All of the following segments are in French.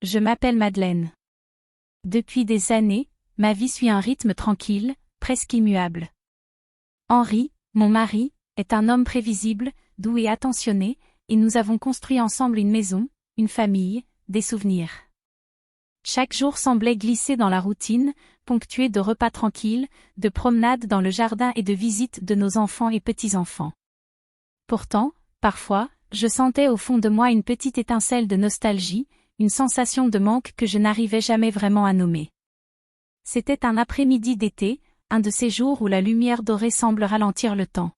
Je m'appelle Madeleine. Depuis des années, ma vie suit un rythme tranquille, presque immuable. Henri, mon mari, est un homme prévisible, doux et attentionné, et nous avons construit ensemble une maison, une famille, des souvenirs. Chaque jour semblait glisser dans la routine, ponctué de repas tranquilles, de promenades dans le jardin et de visites de nos enfants et petits-enfants. Pourtant, parfois, je sentais au fond de moi une petite étincelle de nostalgie, une sensation de manque que je n'arrivais jamais vraiment à nommer. C'était un après-midi d'été, un de ces jours où la lumière dorée semble ralentir le temps.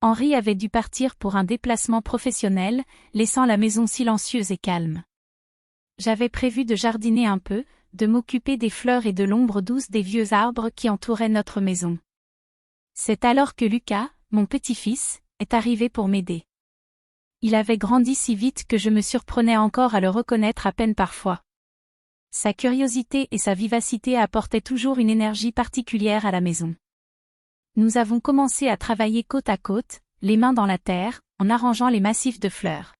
Henri avait dû partir pour un déplacement professionnel, laissant la maison silencieuse et calme. J'avais prévu de jardiner un peu, de m'occuper des fleurs et de l'ombre douce des vieux arbres qui entouraient notre maison. C'est alors que Lucas, mon petit-fils, est arrivé pour m'aider. Il avait grandi si vite que je me surprenais encore à le reconnaître à peine parfois. Sa curiosité et sa vivacité apportaient toujours une énergie particulière à la maison. Nous avons commencé à travailler côte à côte, les mains dans la terre, en arrangeant les massifs de fleurs.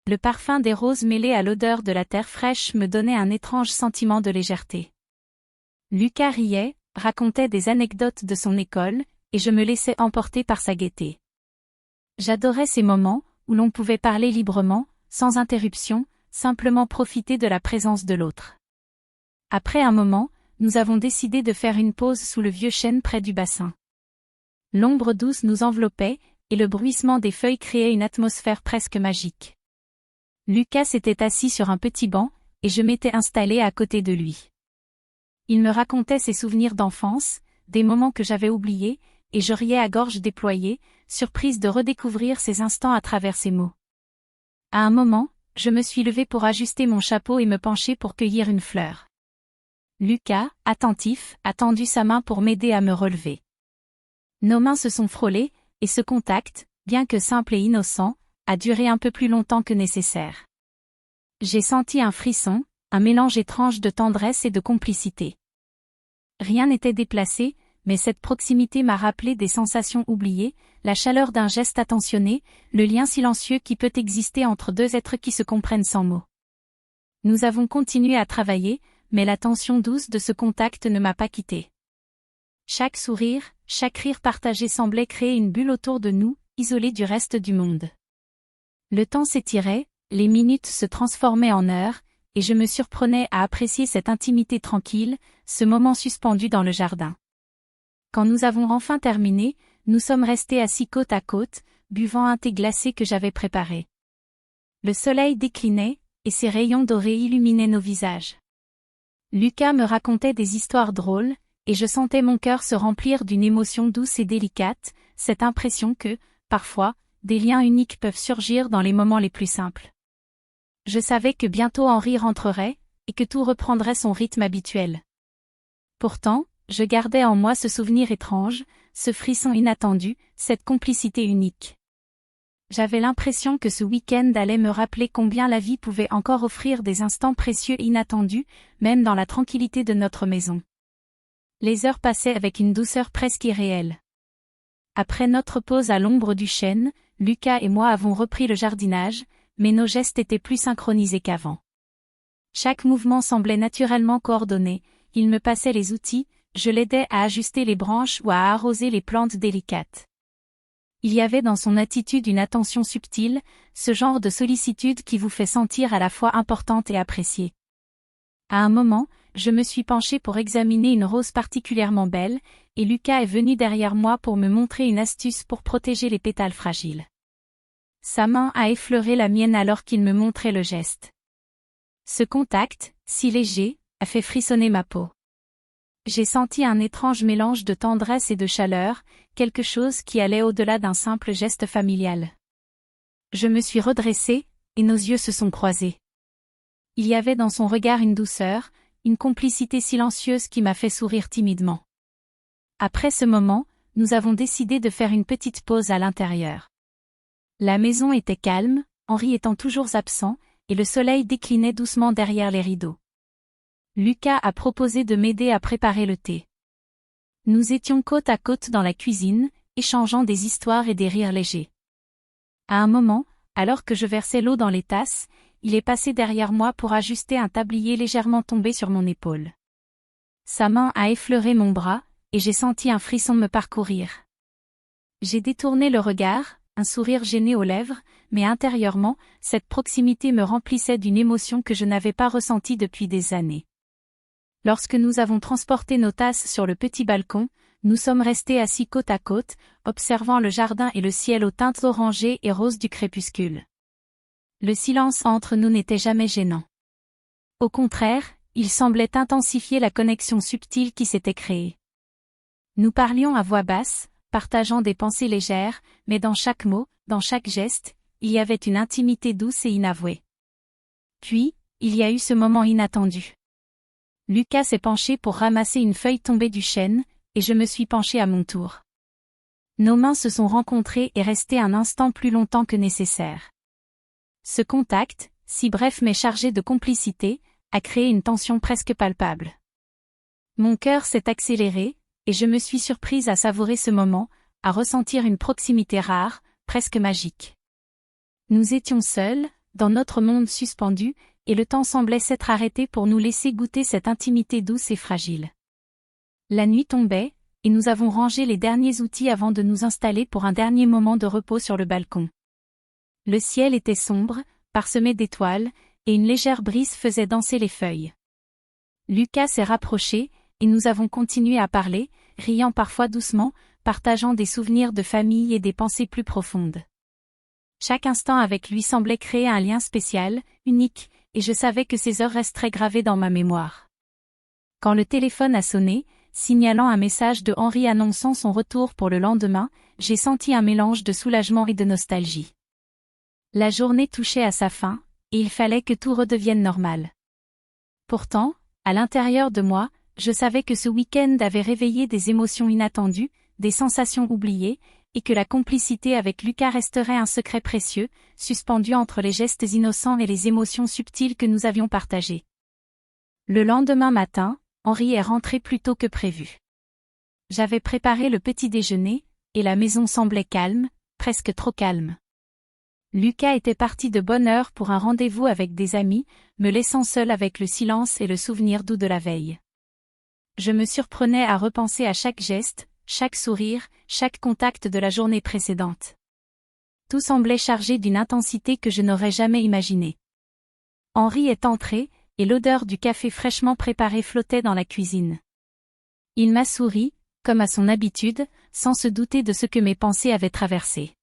Le parfum des roses mêlé à l'odeur de la terre fraîche me donnait un étrange sentiment de légèreté. Lucas riait, racontait des anecdotes de son école, et je me laissais emporter par sa gaieté. J'adorais ces moments, où l'on pouvait parler librement, sans interruption, simplement profiter de la présence de l'autre. Après un moment, nous avons décidé de faire une pause sous le vieux chêne près du bassin. L'ombre douce nous enveloppait, et le bruissement des feuilles créait une atmosphère presque magique. Lucas s'était assis sur un petit banc, et je m'étais installée à côté de lui. Il me racontait ses souvenirs d'enfance, des moments que j'avais oubliés, et je riais à gorge déployée, surprise de redécouvrir ces instants à travers ses mots. À un moment, je me suis levée pour ajuster mon chapeau et me pencher pour cueillir une fleur. Lucas, attentif, a tendu sa main pour m'aider à me relever. Nos mains se sont frôlées, et ce contact, bien que simple et innocent, a duré un peu plus longtemps que nécessaire. J'ai senti un frisson, un mélange étrange de tendresse et de complicité. Rien n'était déplacé, mais cette proximité m'a rappelé des sensations oubliées, la chaleur d'un geste attentionné, le lien silencieux qui peut exister entre deux êtres qui se comprennent sans mots. Nous avons continué à travailler, mais la tension douce de ce contact ne m'a pas quittée. Chaque sourire, chaque rire partagé semblait créer une bulle autour de nous, isolée du reste du monde. Le temps s'étirait, les minutes se transformaient en heures, et je me surprenais à apprécier cette intimité tranquille, ce moment suspendu dans le jardin. Quand nous avons enfin terminé, nous sommes restés assis côte à côte, buvant un thé glacé que j'avais préparé. Le soleil déclinait, et ses rayons dorés illuminaient nos visages. Lucas me racontait des histoires drôles, et je sentais mon cœur se remplir d'une émotion douce et délicate, cette impression que, parfois, des liens uniques peuvent surgir dans les moments les plus simples. Je savais que bientôt Henri rentrerait, et que tout reprendrait son rythme habituel. Pourtant, je gardais en moi ce souvenir étrange, ce frisson inattendu, cette complicité unique. J'avais l'impression que ce week-end allait me rappeler combien la vie pouvait encore offrir des instants précieux et inattendus, même dans la tranquillité de notre maison. Les heures passaient avec une douceur presque irréelle. Après notre pause à l'ombre du chêne, Lucas et moi avons repris le jardinage, mais nos gestes étaient plus synchronisés qu'avant. Chaque mouvement semblait naturellement coordonné, il me passait les outils, je l'aidais à ajuster les branches ou à arroser les plantes délicates. Il y avait dans son attitude une attention subtile, ce genre de sollicitude qui vous fait sentir à la fois importante et appréciée. À un moment, je me suis penchée pour examiner une rose particulièrement belle, et Lucas est venu derrière moi pour me montrer une astuce pour protéger les pétales fragiles. Sa main a effleuré la mienne alors qu'il me montrait le geste. Ce contact, si léger, a fait frissonner ma peau. J'ai senti un étrange mélange de tendresse et de chaleur, quelque chose qui allait au-delà d'un simple geste familial. Je me suis redressée, et nos yeux se sont croisés. Il y avait dans son regard une douceur, une complicité silencieuse qui m'a fait sourire timidement. Après ce moment, nous avons décidé de faire une petite pause à l'intérieur. La maison était calme, Henri étant toujours absent, et le soleil déclinait doucement derrière les rideaux. Lucas a proposé de m'aider à préparer le thé. Nous étions côte à côte dans la cuisine, échangeant des histoires et des rires légers. À un moment, alors que je versais l'eau dans les tasses, il est passé derrière moi pour ajuster un tablier légèrement tombé sur mon épaule. Sa main a effleuré mon bras, et j'ai senti un frisson me parcourir. J'ai détourné le regard, un sourire gêné aux lèvres, mais intérieurement, cette proximité me remplissait d'une émotion que je n'avais pas ressentie depuis des années. Lorsque nous avons transporté nos tasses sur le petit balcon, nous sommes restés assis côte à côte, observant le jardin et le ciel aux teintes orangées et roses du crépuscule. Le silence entre nous n'était jamais gênant. Au contraire, il semblait intensifier la connexion subtile qui s'était créée. Nous parlions à voix basse, partageant des pensées légères, mais dans chaque mot, dans chaque geste, il y avait une intimité douce et inavouée. Puis, il y a eu ce moment inattendu. Lucas s'est penché pour ramasser une feuille tombée du chêne, et je me suis penchée à mon tour. Nos mains se sont rencontrées et restées un instant plus longtemps que nécessaire. Ce contact, si bref mais chargé de complicité, a créé une tension presque palpable. Mon cœur s'est accéléré, et je me suis surprise à savourer ce moment, à ressentir une proximité rare, presque magique. Nous étions seuls, dans notre monde suspendu, et le temps semblait s'être arrêté pour nous laisser goûter cette intimité douce et fragile. La nuit tombait, et nous avons rangé les derniers outils avant de nous installer pour un dernier moment de repos sur le balcon. Le ciel était sombre, parsemé d'étoiles, et une légère brise faisait danser les feuilles. Lucas s'est rapproché, et nous avons continué à parler, riant parfois doucement, partageant des souvenirs de famille et des pensées plus profondes. Chaque instant avec lui semblait créer un lien spécial, unique, et je savais que ces heures resteraient gravées dans ma mémoire. Quand le téléphone a sonné, signalant un message de Henri annonçant son retour pour le lendemain, j'ai senti un mélange de soulagement et de nostalgie. La journée touchait à sa fin, et il fallait que tout redevienne normal. Pourtant, à l'intérieur de moi, je savais que ce week-end avait réveillé des émotions inattendues, des sensations oubliées, et que la complicité avec Lucas resterait un secret précieux, suspendu entre les gestes innocents et les émotions subtiles que nous avions partagées. Le lendemain matin, Henri est rentré plus tôt que prévu. J'avais préparé le petit déjeuner, et la maison semblait calme, presque trop calme. Lucas était parti de bonne heure pour un rendez-vous avec des amis, me laissant seul avec le silence et le souvenir doux de la veille. Je me surprenais à repenser à chaque geste, chaque sourire, chaque contact de la journée précédente. Tout semblait chargé d'une intensité que je n'aurais jamais imaginée. Henri est entré, et l'odeur du café fraîchement préparé flottait dans la cuisine. Il m'a souri, comme à son habitude, sans se douter de ce que mes pensées avaient traversé.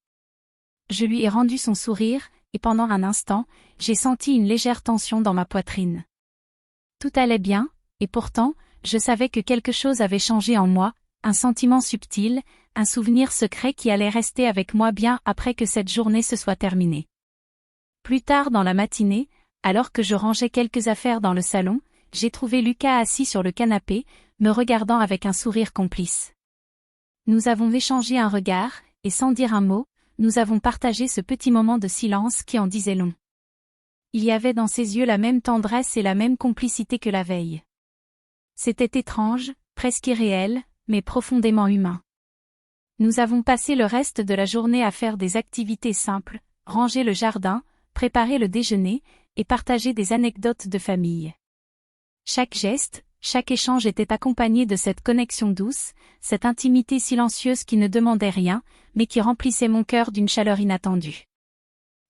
Je lui ai rendu son sourire, et pendant un instant, j'ai senti une légère tension dans ma poitrine. Tout allait bien, et pourtant, je savais que quelque chose avait changé en moi, un sentiment subtil, un souvenir secret qui allait rester avec moi bien après que cette journée se soit terminée. Plus tard dans la matinée, alors que je rangeais quelques affaires dans le salon, j'ai trouvé Lucas assis sur le canapé, me regardant avec un sourire complice. Nous avons échangé un regard, et sans dire un mot, nous avons partagé ce petit moment de silence qui en disait long. Il y avait dans ses yeux la même tendresse et la même complicité que la veille. C'était étrange, presque irréel, mais profondément humain. Nous avons passé le reste de la journée à faire des activités simples, ranger le jardin, préparer le déjeuner, et partager des anecdotes de famille. Chaque geste, chaque échange était accompagné de cette connexion douce, cette intimité silencieuse qui ne demandait rien, mais qui remplissait mon cœur d'une chaleur inattendue.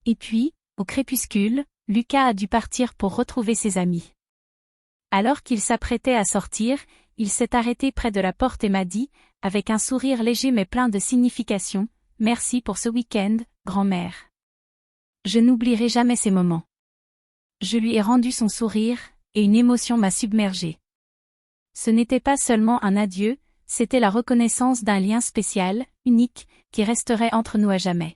Et puis, au crépuscule, Lucas a dû partir pour retrouver ses amis. Alors qu'il s'apprêtait à sortir, il s'est arrêté près de la porte et m'a dit, avec un sourire léger mais plein de signification, « Merci pour ce week-end, grand-mère. » Je n'oublierai jamais ces moments. Je lui ai rendu son sourire, et une émotion m'a submergée. Ce n'était pas seulement un adieu, c'était la reconnaissance d'un lien spécial, unique, qui resterait entre nous à jamais.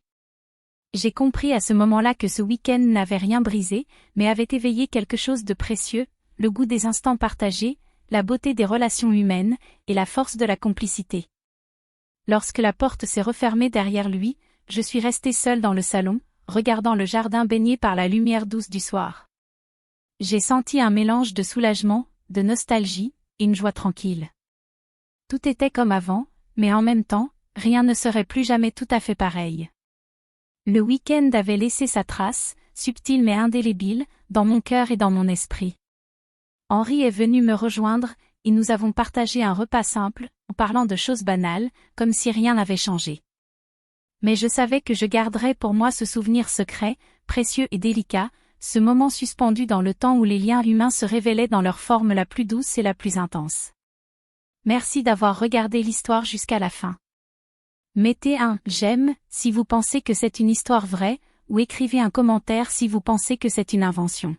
J'ai compris à ce moment-là que ce week-end n'avait rien brisé, mais avait éveillé quelque chose de précieux, le goût des instants partagés, la beauté des relations humaines, et la force de la complicité. Lorsque la porte s'est refermée derrière lui, je suis restée seule dans le salon, regardant le jardin baigné par la lumière douce du soir. J'ai senti un mélange de soulagement, de nostalgie, et une joie tranquille. Tout était comme avant, mais en même temps, rien ne serait plus jamais tout à fait pareil. Le week-end avait laissé sa trace, subtil mais indélébile, dans mon cœur et dans mon esprit. Henri est venu me rejoindre, et nous avons partagé un repas simple, en parlant de choses banales, comme si rien n'avait changé. Mais je savais que je garderais pour moi ce souvenir secret, précieux et délicat, ce moment suspendu dans le temps où les liens humains se révélaient dans leur forme la plus douce et la plus intense. Merci d'avoir regardé l'histoire jusqu'à la fin. Mettez un « j'aime » si vous pensez que c'est une histoire vraie, ou écrivez un commentaire si vous pensez que c'est une invention.